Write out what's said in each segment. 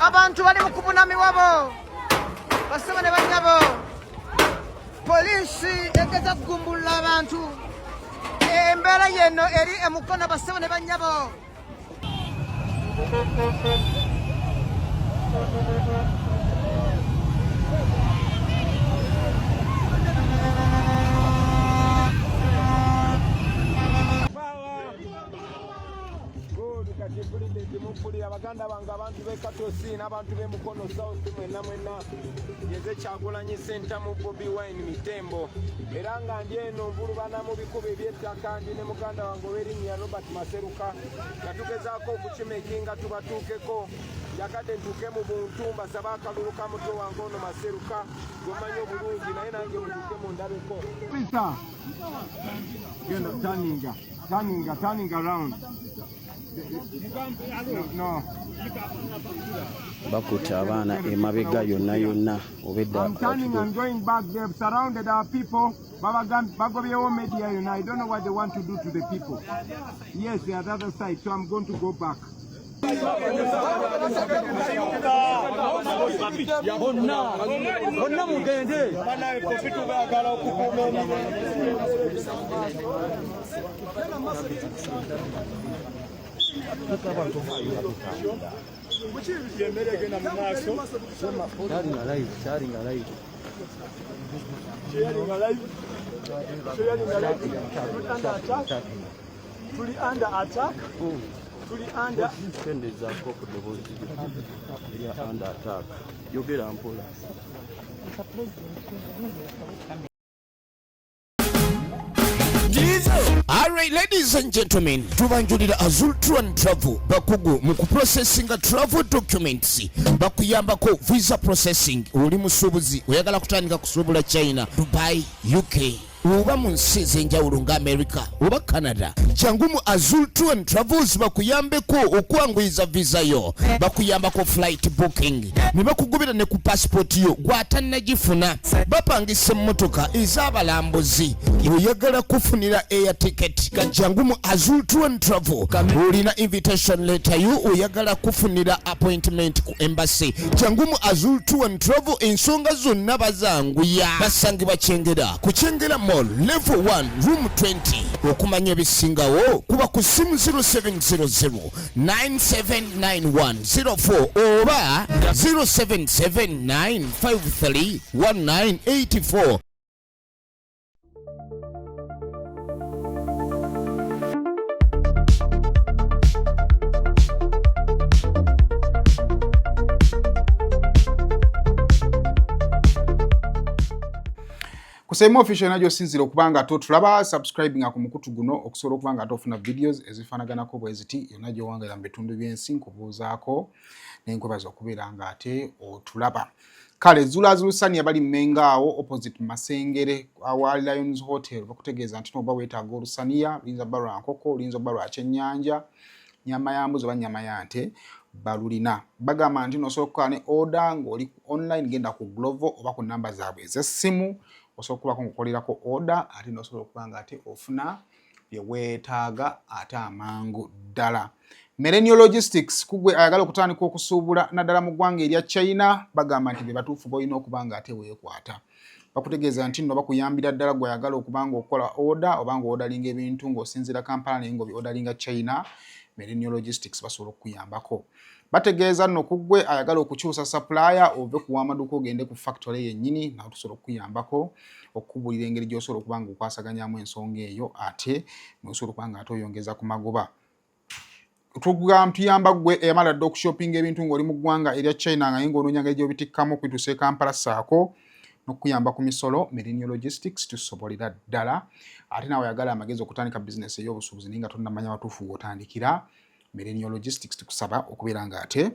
abantu bali mu kubunamiwabo basaba ne bannyabo poliisi egeza kugumbulula abantu embeera yenno eri emukono basaba ne bannyabo abaganda bange abantu b'ekatosi n'abantu b'emukono south mwenna yeze Kyagulanyi Center mu Bobi Wine Mitembo era nga ndi eno nvulubana mu bikubo eby'ettaka ndi ne muganda wange ow'erinnya Robert Maseruka yatugezaako okukimekinga tubatuukeko yakadde ntuuke mu buntu mbasaba akalulu ka mutwe wange ono Maseruka gwemanyi obulungi naye nange mutuuke mu ndabeko turning around. No. Bakuta abaana emabega yonna obedda. I'm turning and going back. They've surrounded our people. Bagobyewo media yonna. I don't know what they want to do to the people. Yes, they are the other side, so I'm going to go back. Under attack. Under attack. Yogera mpola. Alright, ladies and gentlemen, tubanjulira Azul Tour and Travel bakugu mu processing travel documents bakuyambako visa processing oli musubuzi oyagala kutandika kusubula China, Dubai, UK oba mu nsi ez'enjawulo nga America oba Canada. Jangu mu Azul Tour and Travels bakuyambeko okwanguyiza visa yo, bakuyambako flight booking, ne bakugobera ne ku passport yo gwatannagifuna, bapangisa emmotoka ez'abalambuzi oyagala kufunira air ticket. Jangu mu Azul Tour and Travel olina invitation letter yo oyagala kufunira appointment ku embassy. Jangu mu Azul Tour and Travel ensonga zonna bazanguya, basangibwa Kyengera ku Kyengera Level 1 Room 20. Okumanya ebisingawo kuba ku simu 0700 979104 oba 0779531984. Kusema official najo sinzira okubanga tulaba subscribing ku mukutu guno okusobola okubanga atofuna videos ezifanaganako bweziti yonna gyowangala mu bitundu by'ensi nkubuuzaako n'enkwebaza okubeera nga ate otulaba. Kale Zulazulusani abali Mengaawo opposite Masengere awali Lions Hotel bakutegeeza nti noba weetaaga olusaniya luyinza bba lwa nkoko luyinza bba lwa kyennyanja nyama ya mbuzi oba nyama ya nte balulina. Bagamba nti nosobola okukola ne order ng'oli online genda ku Glovo oba ku namba zaabwe ez'essimu osobola okubako ng'okolerako order ate nosobola okubanga ate ofuna bye weetaaga ate amangu ddala. Millennial Logistics kugwe ayagala okutandika okusuubula naddala mu ggwanga erya China bagamba nti be batuufu b'olina okubanga ate weekwata. Bakutegeeza nti nno bakuyambira ddala gwe ayagala okubanga okola order oba ng'odalinga ebintu ng'osinziira Kampala naye ng'obiodalinga China, Millennial Logistics basobola okukuyambako. Bategeeza nno kugwe ayagala okukyusa supplier ove ku wamaduka ogende ku factory yennyini nawe tusobola okukuyambako okukubulira engeri gy'osobola okubanga okwasaganyamu ensonga eyo ate nosobola okubanga ate oyongeza ku magoba. Tuyamba gwe eyamala dda okushoppinga ebintu ng'oli mu ggwanga erya China nga ng'onoonya engeri gy'obitikkamu okutuusa e Kampala saako n'okuyamba ku misolo. Millennial Logistics tusobolera ddala ate nawe ayagala amagezi okutandika bizinesi ey'obusuubuzi naye nga tonnamanya watuufu w'otandikira. Millennial Logistics tukusaba okubeera nga ate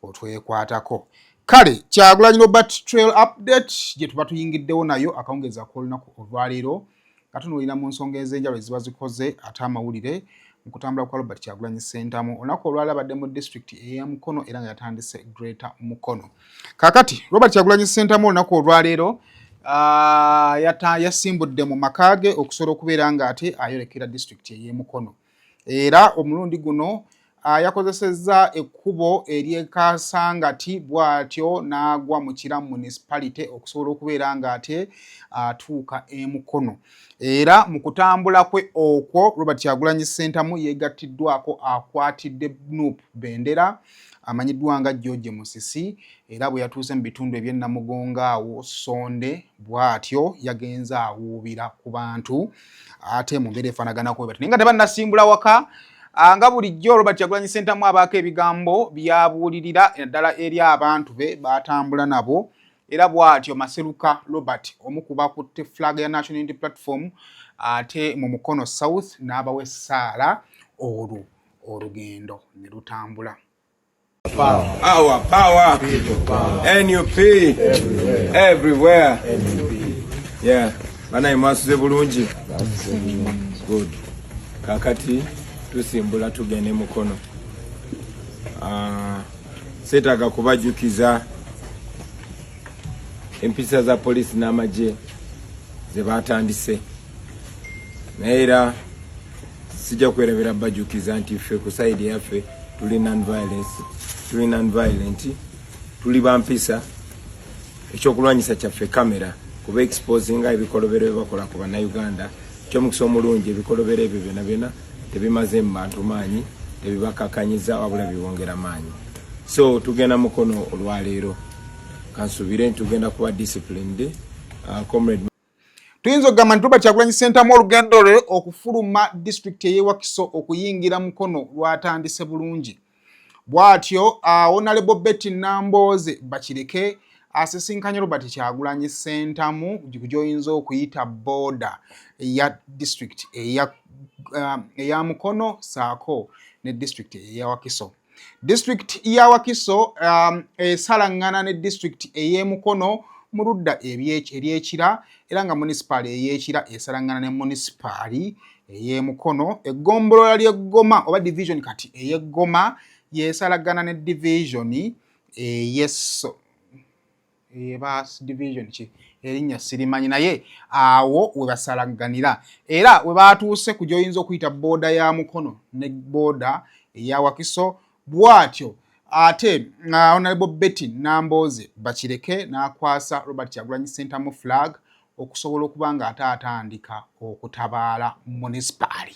otwekwatako. Kale Kyagulanyi Robert Trail update gye tuba tuyingiddewo nayo akawungeza k'olunaku olwaleero nga tunuulira mu nsonga ez'enjawulo eziba zikoze ate amawulire mu kutambula kwa Robert Kyagulanyi Center mu olunaku olwaleero abadde mu district eya Mukono era nga yatandise Greater Mukono. Kaakati Robert Kyagulanyi Center mu olunaku olwaleero yasimbudde mu makaage okusobola okubeera nga ate ayolekera district ey'e Mukono era omulundi guno yakozesezza ekkubo ery'ekasangati bw'atyo n'agwa mu Kira municipality okusobola okubeera ng'ate atuuka Mukono. Era mu kutambula kwe okwo Robert Kyagulanyi Ssentamu yeegattiddwako akwatidde Nuupu Bendera amanyiddwa nga George Musisi, era bwe yatuuse mu bitundu eby'e Namugonga awo Sonde bw'atyo yagenze awuubira ku bantu ate mu mbeera efaanaganako bwe batyo. Naye nga tebannasimbula waka nga bulijjo Robert Kyagulanyi Ssentamu abaako ebigambo byabuulirira naddala eri abantu be batambula nabo, era bw'atyo Maseruka Robert omu ku bakutte flag ya National Unity Platform ate mu Mukono South n'abawa essaala olugendo ne lutambula. Our power, NUP, everywhere. Yeah, banaye mwasuze bulungi. Good. Kakati tusimbula tugende Mukono. Seetaaga kubajjukiza empisa za poliisi n'amagye ze baatandise. Naye era sijja kwerabira bajjukiza nti ffe ku sayidi yaffe tuli non-violent, tuli bampisa. Ekyokulwanyisa kyaffe kamera kuba exposinga ebikolobero bye bakola ku bannayuganda. Ky'omukisa omulungi ebikolobero ebyo byonna tebimaze mu bantu maanyi, tebibakakanyiza wabula bibongera maanyi. So tugenda Mukono olwaleero kansubire tugenda kuba disciplined. Comrade tuyinza okugamba nti Robert Kyagulanyi Ssentamu olugendo lwe okufuluma district ey'e Wakiso okuyingira Mukono lwatandise bulungi. Bw'atyo Honorable Betty Nambooze Bakireke asisinkanye Robert Kyagulanyi Ssentamu gy'oyinza okuyita border eya district eya Mukono saako ne district eya Wakiso. District ya Wakiso esalaŋŋana ne district ey'e Mukono mu ludda ery'Ekira, era nga municipal ey'Ekira esalaŋŋana ne municipal ey'e Mukono. Eggombolola ly'Eggoma oba division kati ey'Eggoma yesalagana ne division Yeso ebas division ki erinnya sirimanyi, naye awo we basalaganira, era we batuuse ku gy'oyinza okuyita border ya Mukono ne border eya Wakiso. Bw'atyo ate Honorable Betty Nambooze Bakireke n'akwasa Robert Kyagulanyi Ssentamu flag okusobola okuba nga ate atandika okutabaala municipal.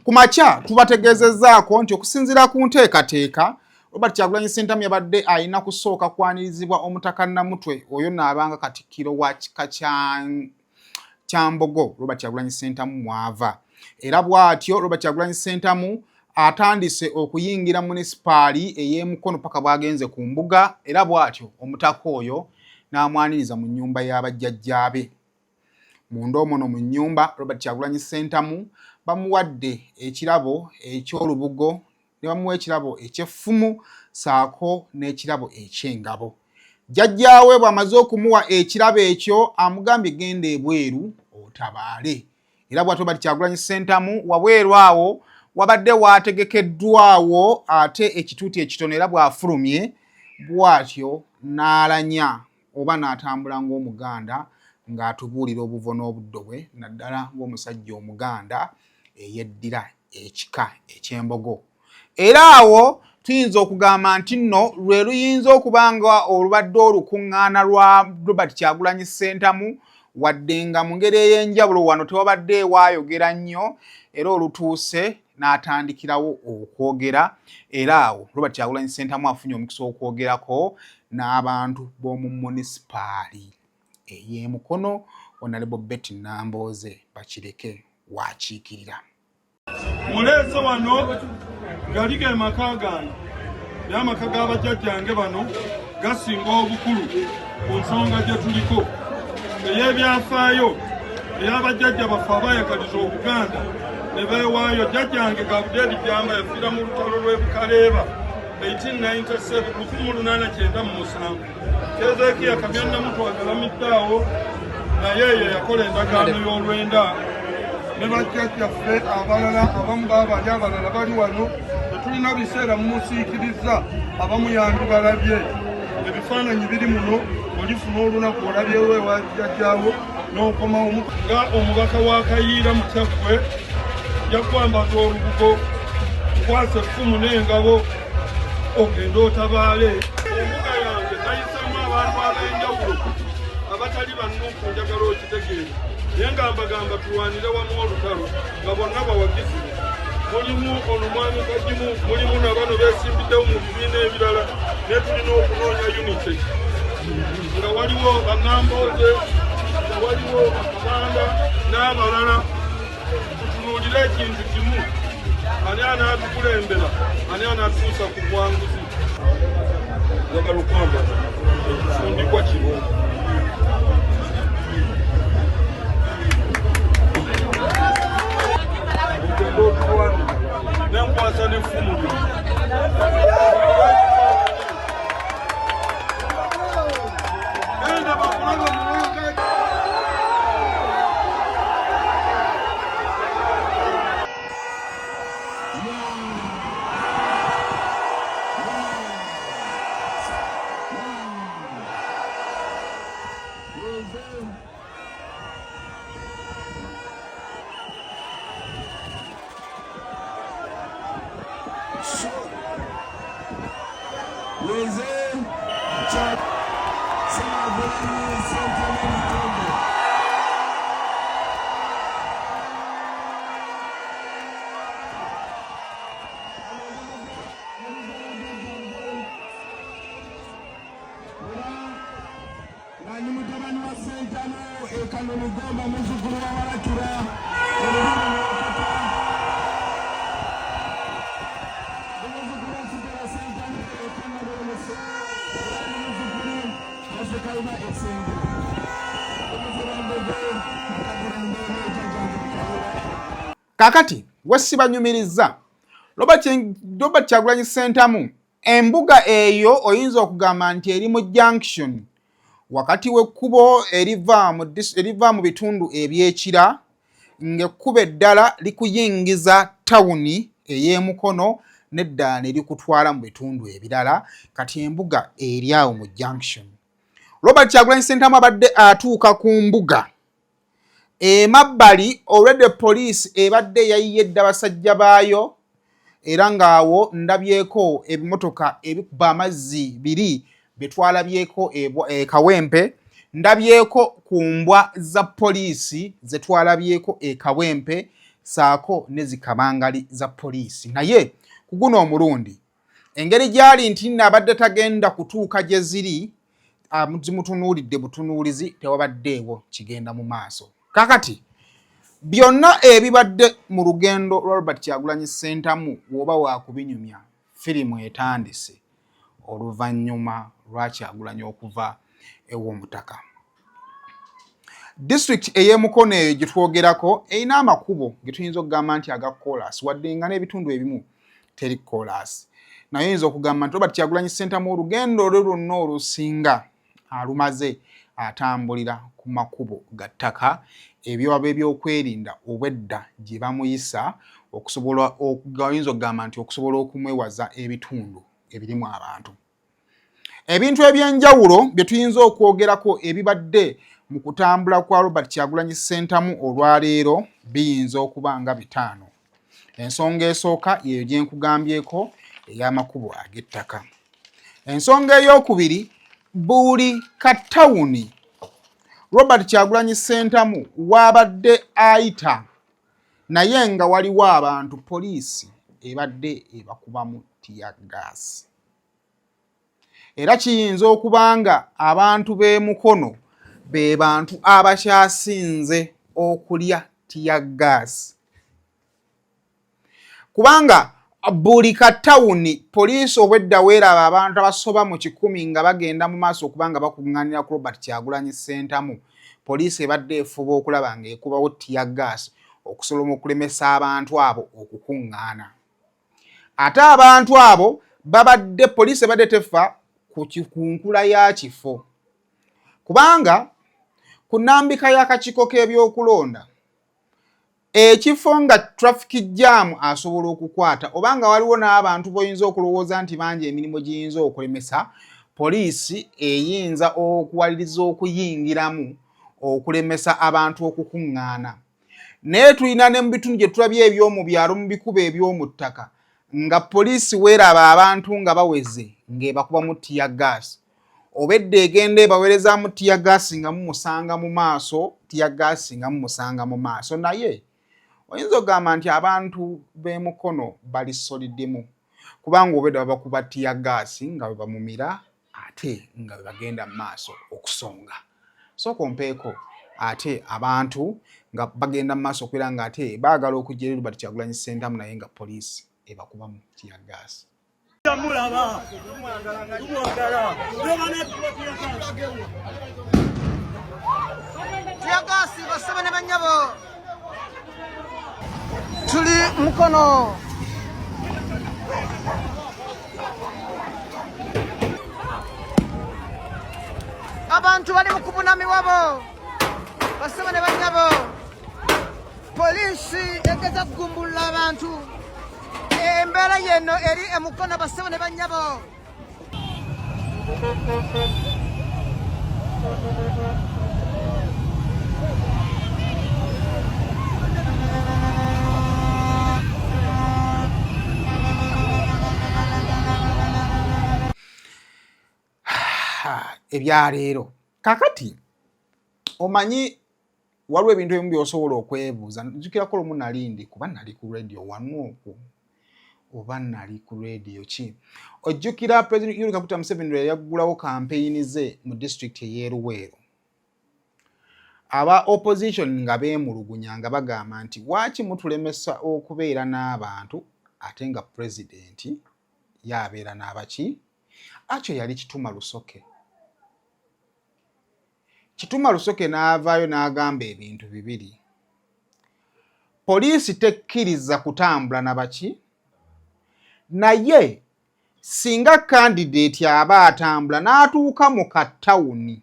Ku makya tubategeezezzaako nti okusinziira ku nteekateeka Robert Kyagulanyi Ssentamu yabadde alina kusooka kwanirizibwa Omutaka Namutwe oyo n'abanga Katikkiro wa kika kya Mbogo Robert Kyagulanyi Ssentamu mwava. Era bw'atyo Robert Kyagulanyi Ssentamu atandise okuyingira municipali ey'e Mukono paka bwagenze ku mbuga, era bw'atyo omutaka oyo n'amwaniriza mu nnyumba y'abajjajjaabe. Munda omwo mu nnyumba Robert Kyagulanyi Ssentamu bamuwadde ekirabo eky'olubugo ne bamuwa ekirabo eky'effumu saako n'ekirabo eky'engabo. Jjajjaawe bw'amaze okumuwa ekirabo ekyo amugambye genda ebweru otabaale. Era bw'atyo Robert Kyagulanyi Ssentamu wabweru awo wabadde waategekeddwawo ate ekituuti ekitono, era bw'afulumye bw'atyo n'alanya oba n'atambula ng'Omuganda ng'atubuulira obuvo n'obuddo bwe, naddala ng'omusajja Omuganda eyeddira ekika eky'Embogo. Era awo tuyinza okugamba nti nno lwe luyinza okuba nga olubadde olukuŋŋaana lwa Robert Kyagulanyi Ssentamu, wadde nga mu ngeri ey'enjawulo wano tewabadde waayogera nnyo, era olutuuse n'atandikirawo okwogera. Era awo Robert Kyagulanyi Ssentamu afunye omukisa okwogerako n'abantu b'omu munisipaali ey'e Mukono, Honorable Betty Nambooze Bakireke waakiikirira. Muleese wano galige amaka gange n'amaka g'abajjajjange bano gasinga obukulu ku nsonga gye tuliko ey'ebyafaayo ey'abajjajja baffe abaayagaliza Obuganda ne beewaayo. Jjajjange Gabudeeri Jjamba yafiira mu lutalo lw'e Bukaleeba 1897. Keezeekiya Kamyannamuto agalamiddeawo naye ye yakola endagaano y'olwenda ne bajjajjaffe abalala abamu baabali abalala bali wano. Tetulina biseera mumusiikiriza, abamu yandibalabye. Ebifaananyi biri muno, olifuna olunaku olabyewo ewa jjajjaawo n'okomawo nga omubaka wa Kayiira mu kyaggwe yakwambaza olubugo okwasa effumu n'engabo ogenda otabaale. Embuga yange nayisamu abantu ab'enjawulo abatali bannuuku, njagala okitegeere. Naye nga mbagamba tulwanire wamu olutalo nga bonna bawagizi. Mulimu ono mwami Kajimu, mulimu nabano beesimbiddewo mu bibiina ebirala, naye tulina okunoonya unity. Nga waliwo bannambooze, nga waliwo Bakabanda n'abalala. Tutunuulire ekintu kimu, ani anaatukulembera, ani anaatutuusa ku bwanguzi. Njagala okwamba ekifundikwa kino. Nenkwasa n'effumu lino. Genda bakulaba mu mwaka. Kakati wesibanyumiriza Robert Kyagulanyi Ssentamu, embuga eyo oyinza okugamba nti eri mu junction wakati w'ekkubo eriva mu bitundu ebyekira, ng'ekkubo eddala likuyingiza tawuni ey'Emukono n'eddala ne likutwala mu bitundu ebirala, kati embuga eri awo mu junction. Robert Kyagulanyi Ssentamu abadde atuuka ku mbuga emabbali already police ebadde yayiyedde abasajja baayo, era ng'awo ndabyeko ebimotoka ebikuba amazzi biri betwalabyeko Kawempe, ndabyeko ku mbwa za poliisi zetwalabyeko Kawempe, saako ne zikabangali za poliisi. Naye ku guno omulundi engeri gyali nti nabadde tagenda kutuuka gye ziri, zimutunuulidde butunuulizi, tewabaddeewo kigenda mu maaso. Kakati byonna ebibadde mu lugendo lwa Robert Kyagulanyi Ssentamu bw'oba waakubinyumya, firimu etandise oluvannyuma lwa Kyagulanyi okuva ew'omutaka. District ey'Emukono eyo gye twogerako erina amakubo ge tuyinza okugamba nti aga koolaasi, wadde nga n'ebitundu ebimu teri koolaasi. Naye oyinza okugamba nti Robert Kyagulanyi Ssentamu olugendo lwe lwonna olusinga alumaze atambulira ku makubo ga ttaka, ebyobaba ebyokwerinda obwedda gye bamuyisa okusobola oyinza okugamba nti okusobola okumwewaza ebitundu ebirimu abantu. Ebintu ebyenjawulo bye tuyinza okwogerako ebibadde mu kutambula kwa Robert Kyagulanyi Ssentamu olwaleero biyinza okuba nga 5. Ensonga esooka yeyo gye nkugambyeko ey'amakubo ag'ettaka. Ensonga ey'okubiri, buli katawuni Robert Kyagulanyi Ssentamu wabadde ayita naye nga waliwo abantu poliisi ebadde ebakubamu tiyaggaasi. Era kiyinza okuba nga abantu b'Emukono be bantu abakyasinze okulya tiyaggaasi, kubanga buli katawuni poliisi obwedda weeraba abantu abasoba mu 100 nga bagenda mu maaso okubanga bakuŋŋaanira ku Robert Kyagulanyi Ssentamu, poliisi ebadde efuba okulaba ng'ekubawo tiyaggaasi okusobola okulemesa abantu abo okukuŋŋaana. Ate abantu abo babadde poliisi ebadde tefa ku nkula ya kifo, kubanga ku nnambika y'akakiiko k'ebyokulonda ekifo nga traffic jam asobola okukwata, obanga waliwo n'abantu boyinza okulowooza nti bangi emirimu giyinza okulemesa, poliisi eyinza okuwaliriza okuyingiramu okulemesa abantu okukuŋŋaana. Naye tulina ne mu bitundu gye tulabye eby'omu byalo mu bikubo eby'omu ttaka, nga poliisi weeraba abantu nga baweze ng'ebakubamu tiya gaasi obedde egenda ebaweerezaamu tiya gaasi nga mumusanga mu maaso tiya gaasi nga mumusanga mu maaso naye oyinza okugamba nti abantu b'emukono balisoliddemu kubanga obedde babakuba tiya gaasi nga bwe bamumira ate nga bwe bagenda mu maaso okusonga so kompeeko ate abantu nga bagenda mu maaso okubeera nga ate baagala okujja eri Robert Kyagulanyi Ssentamu naye nga poliisi ebakubamu tiya gaasi. Tiya gaasi basaba ne bannyabo tuli mukono abantu bali mu kubunami wabo basaba ne bannyabo poliisi egeza kugumbulula abantu embeera yeno eri emukono basaba ne bannyabo ebyaleero kakati omanyi waliwo ebintu ebimu by'osobola okwebuuza nzikirako lumu nalindi kuba nali ku radio wanu okwo oba nali ku radio ki ojjukira President Yoweri Kaguta Museveni lwe yaggulawo kampeyini ze mu district ey'e Luweero aba opposition nga beemulugunya nga bagamba nti waaki mutulemesa okubeera n'abantu ate nga president yabeera n'abaki akyo yali Kituma Lusoke. Kituma Lusoke n'avaayo n'agamba ebintu bibiri. Poliisi tekkiriza kutambula na baki naye singa candidate aba atambula n'atuuka mu katawuni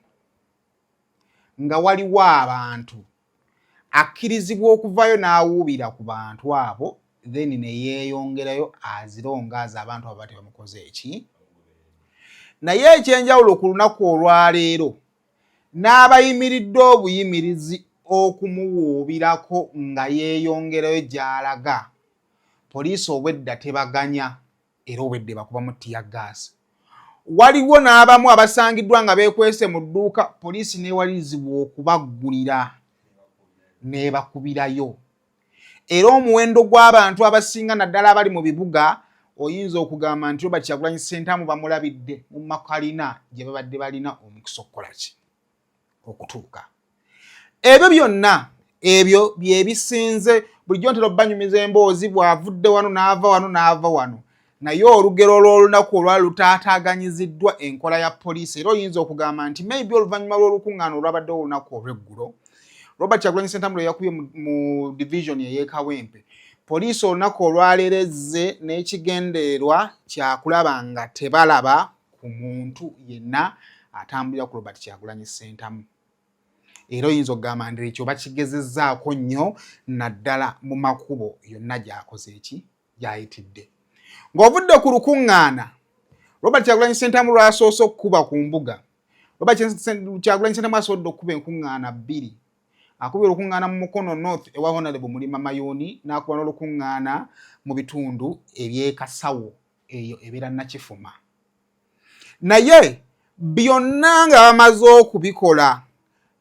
nga waliwo abantu akkirizibwa okuvaayo n'awuubira ku bantu abo then ne yeeyongerayo azirongaaza abantu abo bati bamukoze eki naye ekyenjawulo ku lunaku olwaleero n'abayimiridde obuyimirizi okumuwuubirako nga yeeyongerayo gy'alaga poliisi obwedda tebaganya era obwedde bakubamu tiya gaasi. Waliwo n'abamu abasangiddwa nga beekwese mu dduuka poliisi neewalirizibwa okubaggulira n'ebakubirayo era omuwendo gw'abantu abasinga naddala abali mu bibuga oyinza okugamba nti Robert Kyagulanyi Ssentamu bamulabidde mu makalina gye babadde balina omukisa okukola ki okutuuka. Ebyo byonna ebyo bye bisinze bulijjo ntera obbanyumiza emboozi bw'avudde wano n'ava wano naye olugero olw'olunaku olwali lutaataaganyiziddwa enkola ya poliisi era oyinza okugamba nti maybe oluvannyuma lw'olukuŋŋaana olwabaddewo olunaku olw'eggulo Robert Kyagulanyi Ssentamu lwe yakubye mu division ey'e Kawempe poliisi olunaku olwaleerezze n'ekigendererwa kyakulaba nga tebalaba ku muntu yenna atambulira ku Robert Kyagulanyi Ssentamu. Era oyinza okugamba nti ekyo bakigezezzaako nnyo naddala mu makubo yonna gy'akoze eki gy'ayitidde. Ng'ovudde ku lukuŋŋaana Robert Kyagulanyi Ssentamu lw'asoose okukuba ku mbuga Robert Kyagulanyi Ssentamu asobodde okukuba enkuŋŋaana bbiri. Akubye olukuŋŋaana mu Mukono North ewa Honorable Mulima Mayuuni n'akuba n'olukuŋŋaana mu bitundu eby'e Kasawo eyo ebeera Nakifuma. Naye byonna nga bamaze okubikola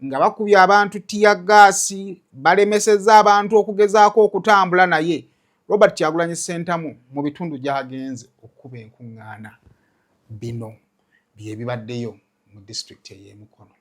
nga bakubye abantu tiya gaasi balemesezza abantu okugezaako okutambula naye Robert Kyagulanyi Ssentamu mu bitundu gy'agenze okukuba enkuŋŋaana bino bye bibaddeyo mu district ey'e Mukono.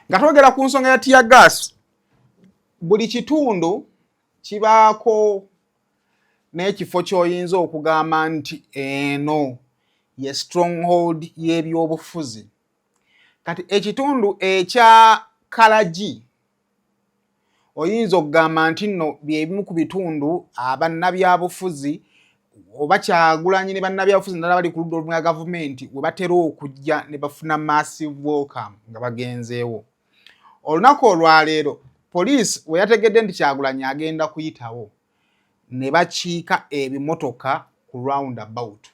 Nga twogera ku nsonga ya tiya gaasi buli kitundu kibaako n'ekifo ky'oyinza okugamba nti eno ye stronghold y'ebyobufuzi. Kati ekitundu ekya Kalagi oyinza okugamba nti nno byebimu ku bitundu abannabyabufuzi oba Kyagulanyi ne bannabyabufuzi ndala bali ku ludda olumwe gavumenti we batera okujja ne bafuna massive welcome nga bagenzeewo. Olunaku olwaleero poliisi we yategedde nti Kyagulanyi agenda kuyitawo ne bakiika ebimotoka ku roundabout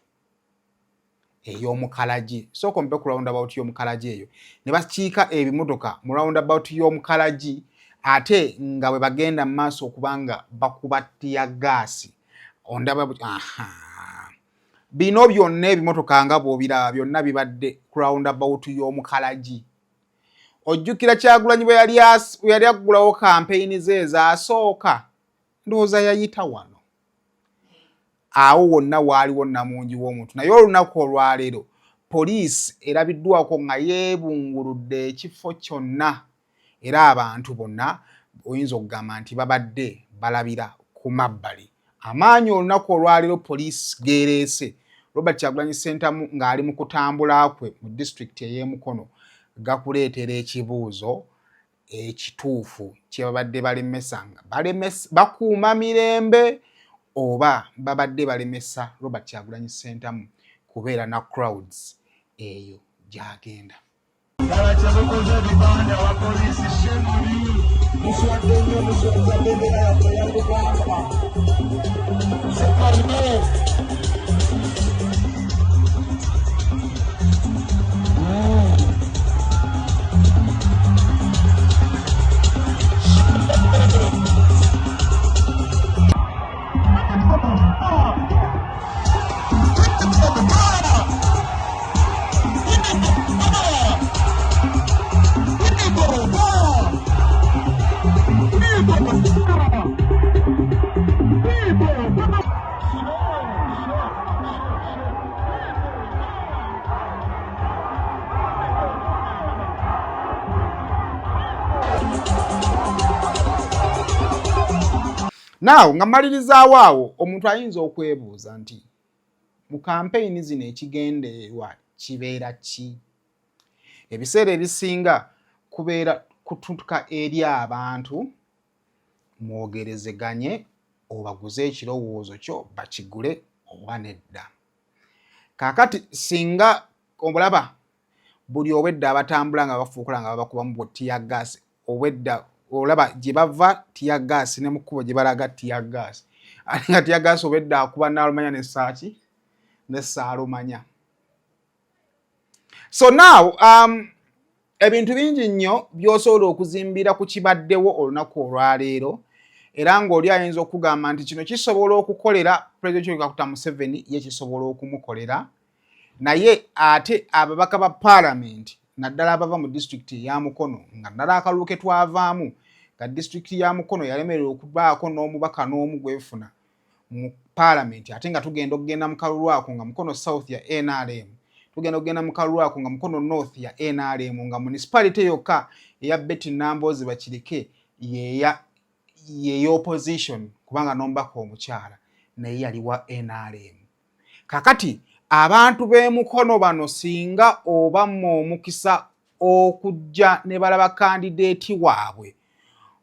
ey'omu Kalagi. Sooka ompe ku roundabout y'omu Kalagi eyo ne bakiika ebimotoka mu roundabout y'omu Kalagi ate nga bwe bagenda mu maaso okubanga bakuba tiyagaasi. Ondaba bino byonna ebimotoka nga bw'obiraba byonna bibadde ku roundabout y'omu Kalagi. Ojjukira Kyagulanyi bwe yali aggulawo kampeyini ze ezaasooka ndowooza yayita wano. Awo wonna waaliwo namungi w'omuntu. Naye olunaku olwaleero poliisi erabiddwako nga yeebunguludde ekifo kyonna era abantu bonna oyinza okugamba nti babadde balabira ku mabbali. Amaanyi olunaku olwaleero poliisi geereese Robert Kyagulanyi Ssentamu ng'ali mu kutambula kwe mu disitulikiti ey'e gakuleetera ekibuuzo ekituufu kye babadde balemesa nga bakuuma mirembe oba babadde balemesa Robert Kyagulanyi Ssentamu kubeera na crowds eyo gy'agenda. Naawe nga mmalirizawo awo omuntu ayinza okwebuuza nti mu kampeyini zino ekigendererwa kibeera ki? Ebiseera ebisinga kubeera kututuka eri abantu mwogerezeganye obaguze ekirowoozo kyo bakigule oba nedda. Kaakati singa omulaba buli obwedda abatambula nga bafuukula nga babakubamu tiyagaasi obwedda olaba gye bava tiyagaasi ne mu kkubo gye balaga tiyagaasi ate nga tiyagaasi obwedda akuba Naalumanya n'essaaki ne Saalumanya. So now ebintu bingi nnyo by'osobola okuzimbira ku kibaddewo olunaku olwaleero era ng'oli ayinza okugamba nti kino kisobola okukolera Pulezidenti Yoweri Kaguta Museveni ye kisobola okumukolera naye ate ababaka ba Paalamenti naddala abava mu disitulikiti ya Mukono nga ddala akalulu ke twavaamu nga disitulikiti ya Mukono yalemererwa okubaako n'omubaka n'omu gwefuna mu Paalamenti ate nga tugenda okugenda mu kalulu ako nga Mukono South ya NRM, tugenda okugenda mu kalulu ako nga Mukono North ya NRM, nga municipality yokka eya Betty Namboozi Bakireke y'opposition kubanga n'omubaka omukyala naye yali wa NRM. Kakati abantu b'e Mukono bano singa obamma omukisa okujja ne balaba kandideeti waabwe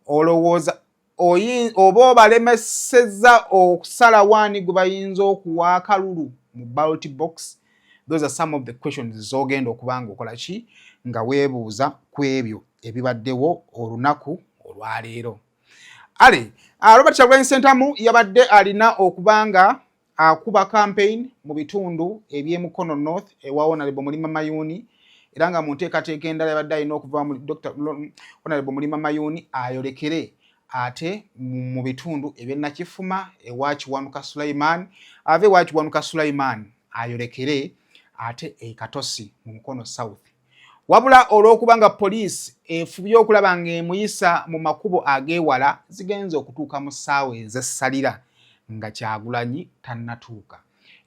olowooza oba obalemesezza okusala waani gwe bayinza okuwa akalulu mu ballot box? Those are some of the questions z'ogenda okubanga okola ki nga weebuuza ku ebyo ebibaddewo olunaku olwaleero. Robert Kyagulanyi Ssentamu yabadde alina okubanga akuba campaign mu bitundu eby'e Mukono North ewa Honorable Mulima Mayuuni era nga mu nteekateeka endala yabadde alina okuva mu Dr. Honorable Mulima Mayuuni ayolekere ate mu bitundu eby'e Nakifuma ewa Kiwanuka Sulaiman ave ewa Kiwanuka Sulaiman ayolekere ate e Katosi mu Mukono South. Wabula olw'okubanga poliisi efubye okulaba ng'emuyisa mu makubo ag'ewala zigenza okutuuka mu ssaawa ez'essalira nga Kyagulanyi tannatuuka.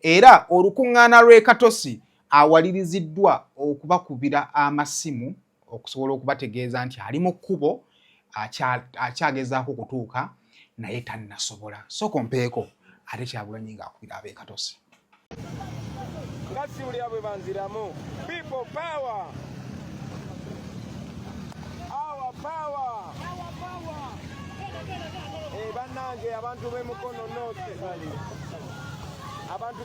Era olukuŋŋaana lw'e Katosi awaliriziddwa okubakubira amasimu okusobola okubategeeza nti ali mu kkubo akyagezaako kutuuka naye tannasobola. Sooka ompeeko ate Kyagulanyi ng'akubira ab'e Katosi. nga siwulira bwe banziramu. People power. Our power. Bannange abantu b'emukono North. Abantu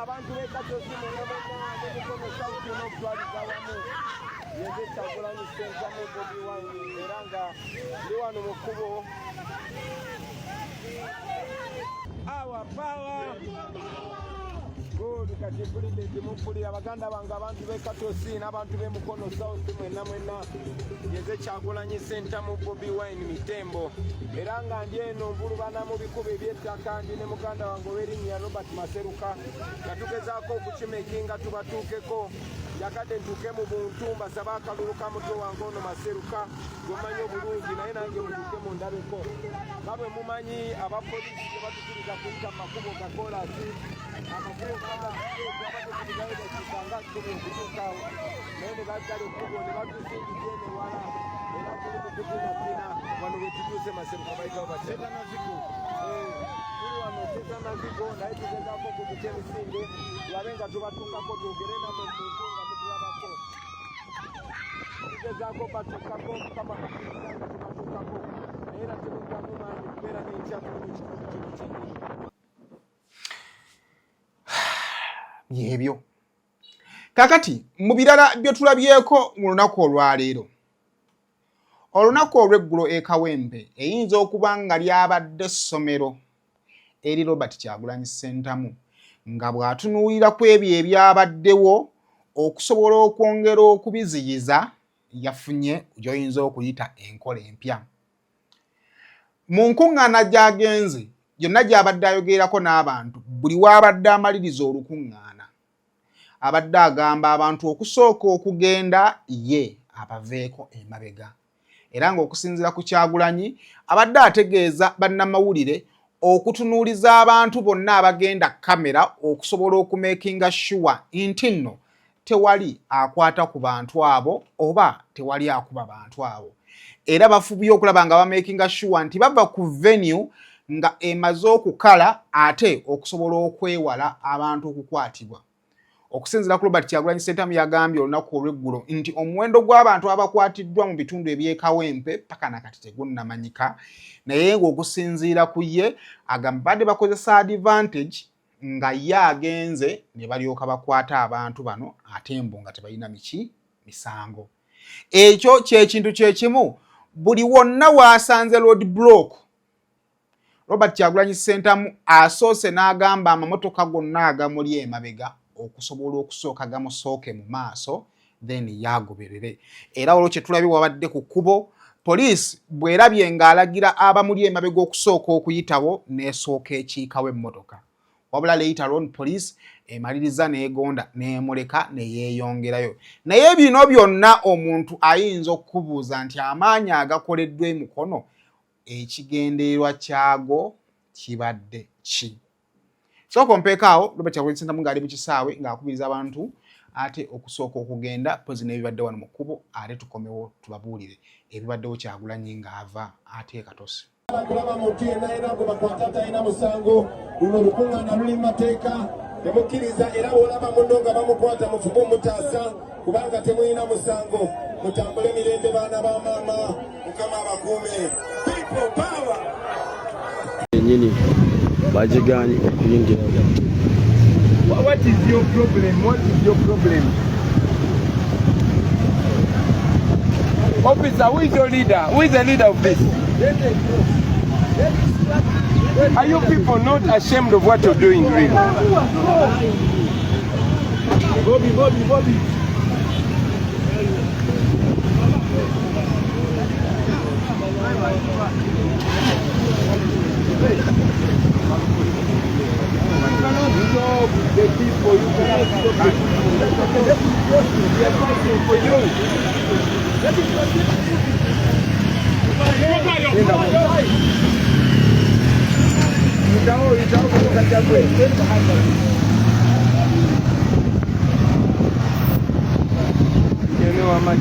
abantu b'ekatosi n'emukono South n'okutwaliza wamu. Yeze Kyagulanyi Ssentamu Bobi Wine era nga ndi wano mu kkubo. Our power. Good kati mpulidde mumpulira baganda bange abantu b'ekatosi n'abantu b'emukono South mwenna Yeze Kyagulanyi Ssentamu Bobi Wine Mitembo era nga ndi eno nvulubana mu bikubo eby'ettaka ndi ne muganda wange ow'erinnya Robert Maseruka nga tugezaako okukimekinga tubatuukeko yakadde ntuuke mu buntu mbasaba akalulu ka mutwe wange ono Maseruka gomanyi obulungi naye nange mutuuke mu ndabeko nga bwe mumanyi abapoliisi gye batukiriza kuyita mu makubo ga koolasi amakubo gabatukirizanga kumi okutuukaawo naye ne baggala ekkubo ne batusingidde newala era tuli mu kutinapina wano we tutuuse Maseruka bayitawo batetanazigo tuli wano tetanazigo naye tugezaako okutuka emisinde tulabe nga tubatuukako twogere namwe muntu nga mutulabako tugezaako batuukako mukama kakiriza nga tubatuukako naye era temuddamu maanyi kubeera n'enkyakulu mu kitundu kino kyennyini. Yebyo kakati mu birala bye tulabyeko mu lunaku olwaleero olunaku olw'eggulo Kawempe eyinza okuba nga lyabadde essomero eri Robert Kyagulanyi Ssentamu nga bw'atunuulira ku ebyo ebyabaddewo okusobola okwongera okubiziyiza yafunye gy'oyinza okuyita enkola empya. Mu nkuŋŋaana gy'agenze yonna gy'abadde ayogerako n'abantu buli w'abadde amaliriza olukuŋŋaana abadde agamba abantu okusooka okugenda ye abaveeko emabega era ng'okusinziira ku Kyagulanyi abadde ategeeza bannamawulire okutunuuliza abantu bonna abagenda kamera okusobola okumekinga sure nti nno tewali akwata ku bantu abo oba tewali akuba bantu abo era bafubye okulaba nga bamekinga sure nti bava ku venue nga emaze okukala ate okusobola okwewala abantu okukwatibwa. Okusinziira ku Robert Kyagulanyi Ssentamu yagambye olunaku olw'eggulo nti omuwendo gw'abantu abakwatiddwa mu bitundu eby'Ekawempe paka nakati tegunnamanyika naye ng'okusinziira ku ye agamba badde bakozesa advantage nga ye agenze ne balyoka bakwata abantu bano ate mbu nga tebalina misango. Ekyo ky'ekintu kyekimu buli wonna waasanze road block Robert Kyagulanyi Ssentamu asoose n'agamba amamotoka gonna agamuli emabega okusobola okusooka gamusooke mu maaso then yagoberere era olwo kyetulabye wabadde ku kkubo poliisi bwerabye ng'alagira abamuli emabega okusooka okuyitawo n'esooka ekiikawo emmotoka wabula later on poliisi emaliriza n'egonda n'emuleka neyeeyongerayo naye bino byonna omuntu ayinza okukubuuza nti amaanyi agakoleddwa emikono ekigendeerwa kyago kibadde ki? Soko mpekaawo Robert Kyagulanyi Ssentamu ng'ali mu kisaawe ng'akubiriza abantu ate okusooka okugenda pozi n'ebibadde wano mu kkubo ate tukomewo tubabuulire ebibaddewo Kyagulanyi ng'ava ate katosi. Kulaba muntu yenna era ngo bakwata atalina musango luno olukuŋŋaana luli mu mateeka temukkiriza era bw'olaba munno nga bamukwata mufube omutaasa kubanga temulina musango mutambule mirembe baana ba maama mukama abakuume. People power. Nyini bajiganye okuyingira. What is your problem? What is your problem? Officer, who is your leader? Who is the leader of this? Are you people not ashamed of what you're doing, really? Bobby. The people, you cannot stop the people. We are fighting for you.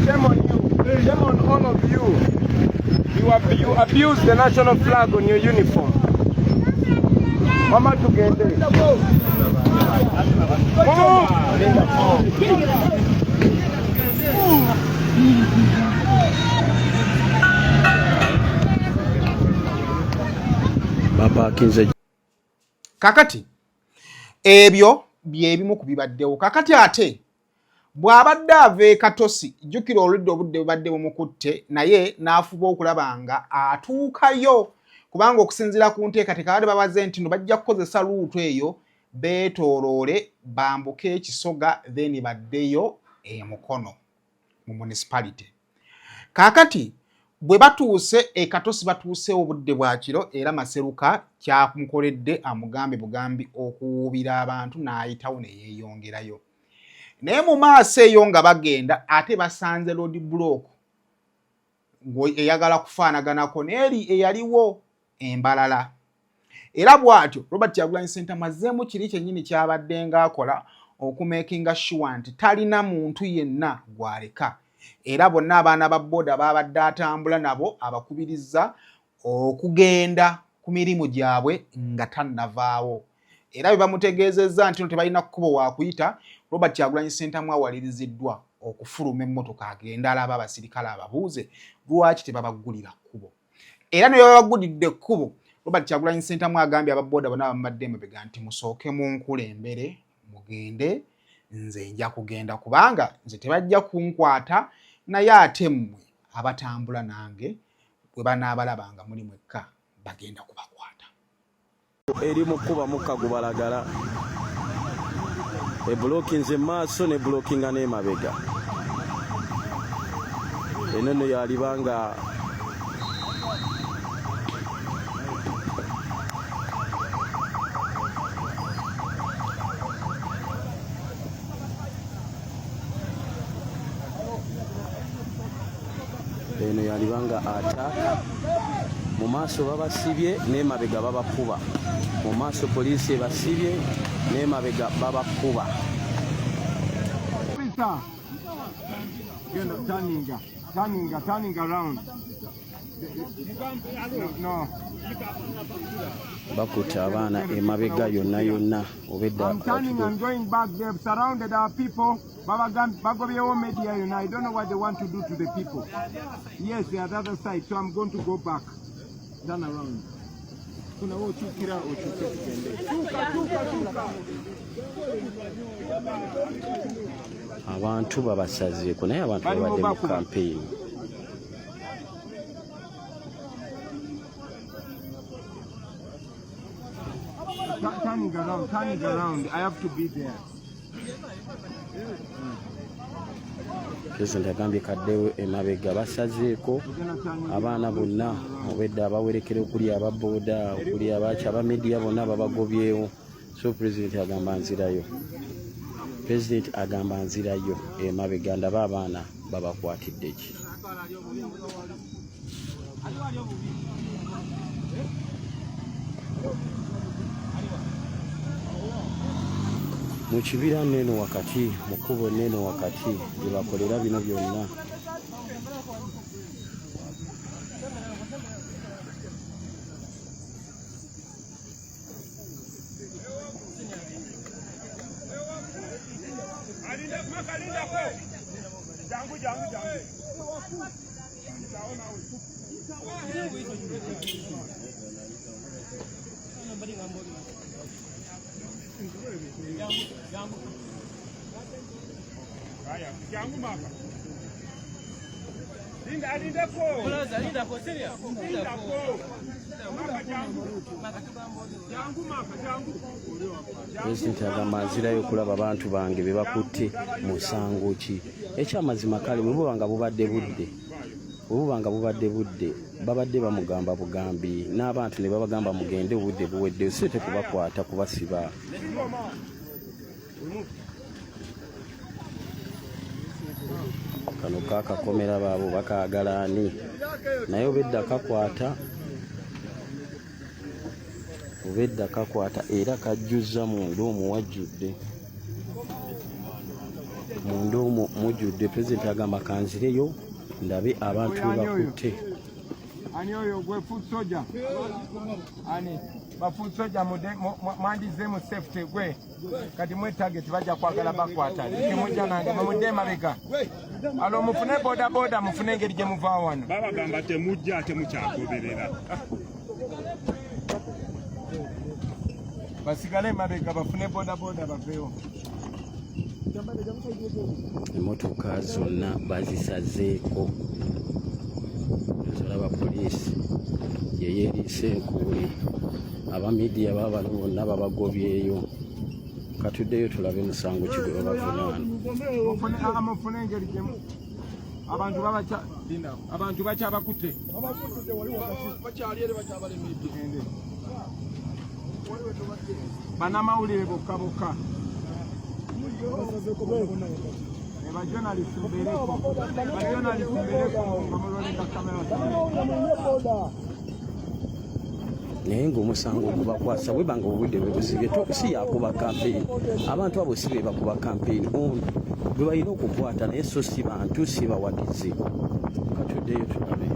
Shame on you. Shame on all of you. You abuse the national flag on your uniform. Mama tugende. Kakati ebyo byebimu kubibaddewo. Kakati ate bw'abadde ava e Katosi, jjukira oludde obudde bubadde bumukutte naye n'afuba okulaba nga atuukayo, kubanga okusinziira ku nteekateeka baali babaze nti no bajja kukozesa luutu eyo beetooloole bambuke Kisoga then baddeyo e Mukono mu municipality. Kaakati bwe batuuse e Katosi batuuse obudde bwa kiro era Maseruka kyamukoledde amugambe bugambi okuwubira abantu n'ayitawo ne yeeyongerayo. Naye mu maaso eyo nga bagenda ate basanze road block eyagala kufaanaganako n'eri eyaliwo embalala. Era bw'atyo Robert Kyagulanyi Ssentamu azzeemu kiri kyennyini kyabadde ng'akola okumakinga sure nti talina muntu yenna gw'aleka. Era bonna abaana ba booda babadde atambula nabo abakubiriza okugenda ku mirimu gyabwe nga tannavaawo. Era bwe bamutegeezezza nti tebalina kkubo wa kuyita, Robert Kyagulanyi Ssentamu awaliriziddwa okufuluma emmotoka agenda alaba abasirikale ababuuze lwaki tebabaggulira kkubo. Era ne babagulidde ekkubo, Robert Kyagulanyi Ssentamu agambye ababooda bonna bamubadde emabega nti musooke munkulembere mugende, nze nja kugenda kubanga nze tebajja kunkwata, naye ate mmwe abatambula nange bwe banaabalaba nga muli mwekka bagenda kubakwata. Eri mu kkuba mukka gubalagala ebulookinze maaso ne bulookinga n'emabega. Eno nno yalibanga ataaka. Mu maaso babasibye n'emabega babakuba. Mu maaso poliisi ebasibye n'emabega babakuba. Turning around. No. Bakuta abaana emabega yonna obedda. I'm turning and going back. They've surrounded our people. Bagobyewo media, I don't know what they want to do to the people. Yes, they are the other side, so I'm going to go back. Turn around. Abantu babasazeeko naye abantu babadde mu campaign. Turning around. I have to be there. President agambye kaddewo emabega basazeeko abaana bonna obedda abawerekera okuli ababooda okuli abaki abamedia bonna babagobyewo. So President agamba nzirayo emabega ndaba abaana babakwatidde ki. Mu kibira neno wakati mu kkubo neno wakati gye bakolera bino byonna. President agamba nzirayo okulaba abantu bange be bakutte mu nsango ki. Ekyamazima kale bwe bubanga bubadde budde babadde bamugamba bugambi n'abantu ne babagamba mugende obudde buwedde so tekubakwata kubasiba. Kano kakakomera baabo bakaagala ani naye obedda kakwata era kajjuza munda omwo wajjudde. Munda omwo mujjudde. President agamba kanzireyo ndabe abantu be bakutte. Ani oyo gwe foot soldier. Ani bafusoja mwandize mu safety gwe kati mwe target bajja kwagala bakwata kimujja nange mumudde mabega alo mufune boda mufune engeri gye muva wano babagamba temujja ate mukyagoberera basigale mabega bafune boda baveewo emmotoka zonna bazisazeeko tolaba poliisi yeyeeriisa enkuuli abamidiya babano bonna babagobyeyo katuddeyo tulabe musango ki gwe babavunaana mufune engeri gyemu abantu bakyabakutte banamawulire bokka bajournalist mbereko nga muloleka kamera naye ng'omusango ogubakwasa bwe banga obudde bwe busibye si yakuba kampeyini abantu abo si be bakuba kampeyini ono bwe balina okukwata naye so si bantu si bawagizi katuddeyo tulabe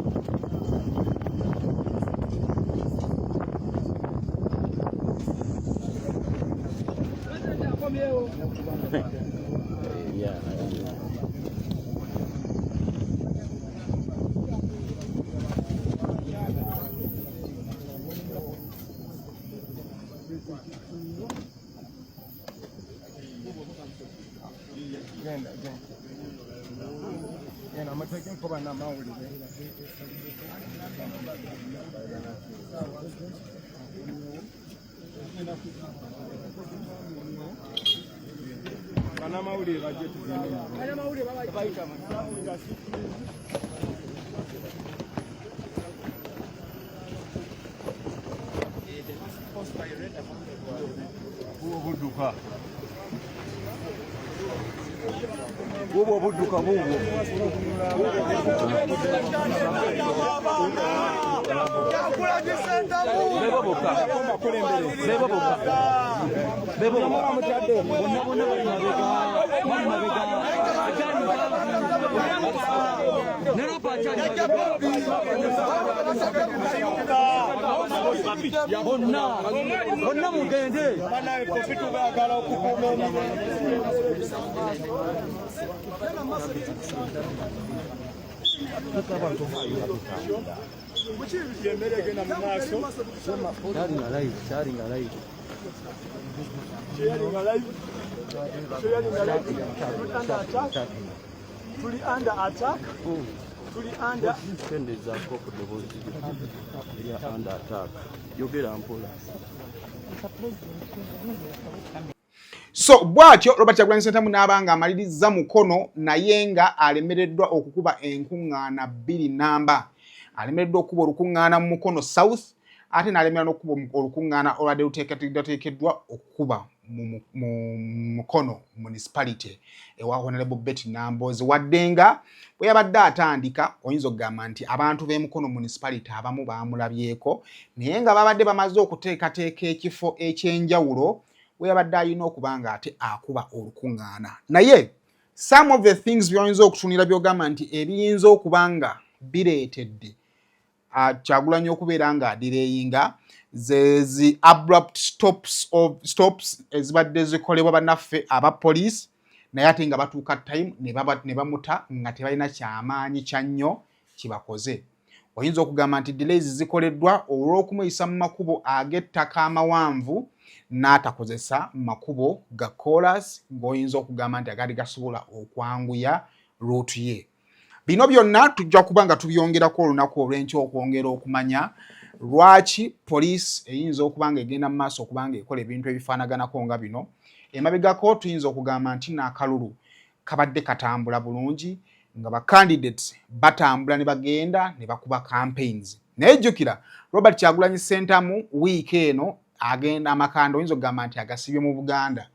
obudduka bubwo bonna mugende Tuli under attack. Tuli under attack. Yogera mpola. So bwatyo Robert Kyagulanyi Ssentamu n'abanga amaliriza mukono naye nga alemereddwa okukuba enkuŋŋaana 2 namba. Alemereddwa okukuba olukuŋŋaana mu Mukono South ate n'alemera n'okukuba olukuŋŋaana olwadde luteekeddwa okukuba mu Mukono municipality ewa Honorable Betty Nambooze wadde nga bwe yabadde atandika oyinza okugamba nti abantu b'e Mukono municipality abamu baamulabyeko naye nga babadde bamaze okuteekateeka ekifo ekyenjawulo we yabadde alina okuba nga ate akuba olukuŋŋaana naye some of the things by'oyinza okutunira by'ogamba nti ebiyinza okuba nga bireetedde Kyagulanyi okubeera nga adireyinga zezi abrupt stops ezibadde zikolebwa bannaffe aba police naye ate nga batuuka time ne bamuta nga tebalina kyamaanyi kya nnyo kibakoze. Oyinza okugamba nti delays zikoleddwa olw'okumuyisa mu makubo ag'ettaka amawanvu n'atakozesa makubo ga chorus ng'oyinza okugamba nti agali gasobola okwanguya route ye. Bino byonna tujja kuba nga tubyongerako olunaku olw'enkya okwongera okumanya lwaki police eyinza okuba nga egenda mu maaso okuba nga ekola ebintu ebifaanaganako nga bino. Emabegako tuyinza okugamba nti n'akalulu kabadde katambula bulungi nga ba candidates batambula ne bagenda ne bakuba campaigns. Naye jjukira Robert Kyagulanyi Ssentamu wiiki eno agenda amakanda oyinza okugamba nti agasibye mu Buganda.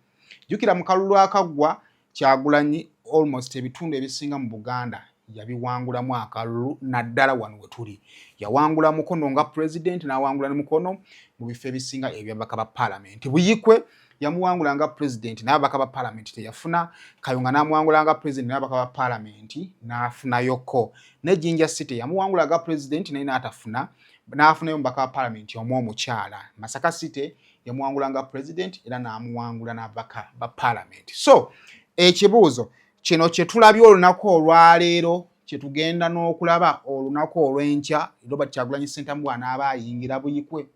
Jjukira mu kalulu akaggwa Kyagulanyi almost ebitundu ebisinga mu Buganda yabiwangulamu akalulu naddala wano we tuli. Yawangula Mukono nga president n'awangula ne Mukono mu bifo ebisinga ebyabaka ba parliament. Buyikwe yamuwangula nga president n'ababaka ba parliament teyafuna. Kayunga n'amuwangula nga president n'ababaka ba parliament n'afunayoko. Ne Jinja City yamuwangula nga president naye n'atafuna n'afunayo omubaka wa parliament omu omukyala. Masaka City yamuwangula nga president era n'amuwangula n'ababaka ba parliament. So ekibuuzo kino kye tulabye olunaku olwaleero kye tugenda n'okulaba olunaku olw'enkya Robert Kyagulanyi Ssentamu bw'anaaba ayingira Buyikwe.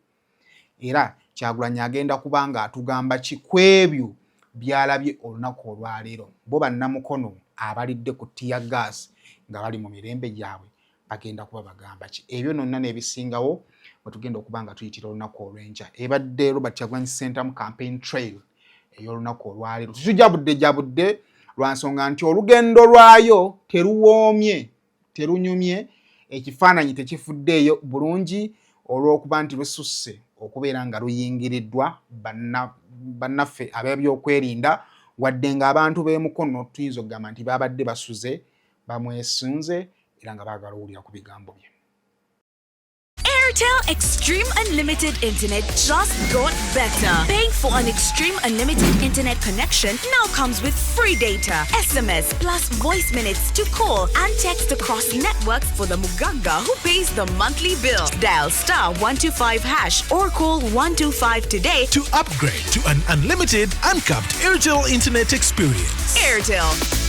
Era Kyagulanyi agenda kubanga atugamba ki kwebyo byalabye olunaku olwaleero. Bo bannamukono abalidde ku tear gas nga bali mu mirembe gyabwe bagenda kuba bagamba ki. Ebyo nonna n'ebisingawo bwe tugenda okubanga tuyitira olunaku olw'enkya. Ebadde Robert Kyagulanyi Ssentamu campaign trail ey'olunaku olwaleero. Tujabudde lwansonga nti olugendo lwayo teruwoomye terunyumye, ekifaananyi tekifuddeeyo bulungi olw'okuba nti lususse okubeera nga luyingiriddwa bannaffe ab'ebyokwerinda wadde ng'abantu b'emukono tuyinza okugamba nti babadde basuze bamwesunze era nga baagala owulira ku bigambo bye. Airtel Extreme Unlimited Internet just got better. Paying for an Extreme Unlimited Internet connection now comes with free data, SMS plus voice minutes to call and text across networks for the Muganga who pays the monthly bill. Dial *125# or call 125 today to upgrade to an unlimited, uncapped Airtel Internet experience. Airtel.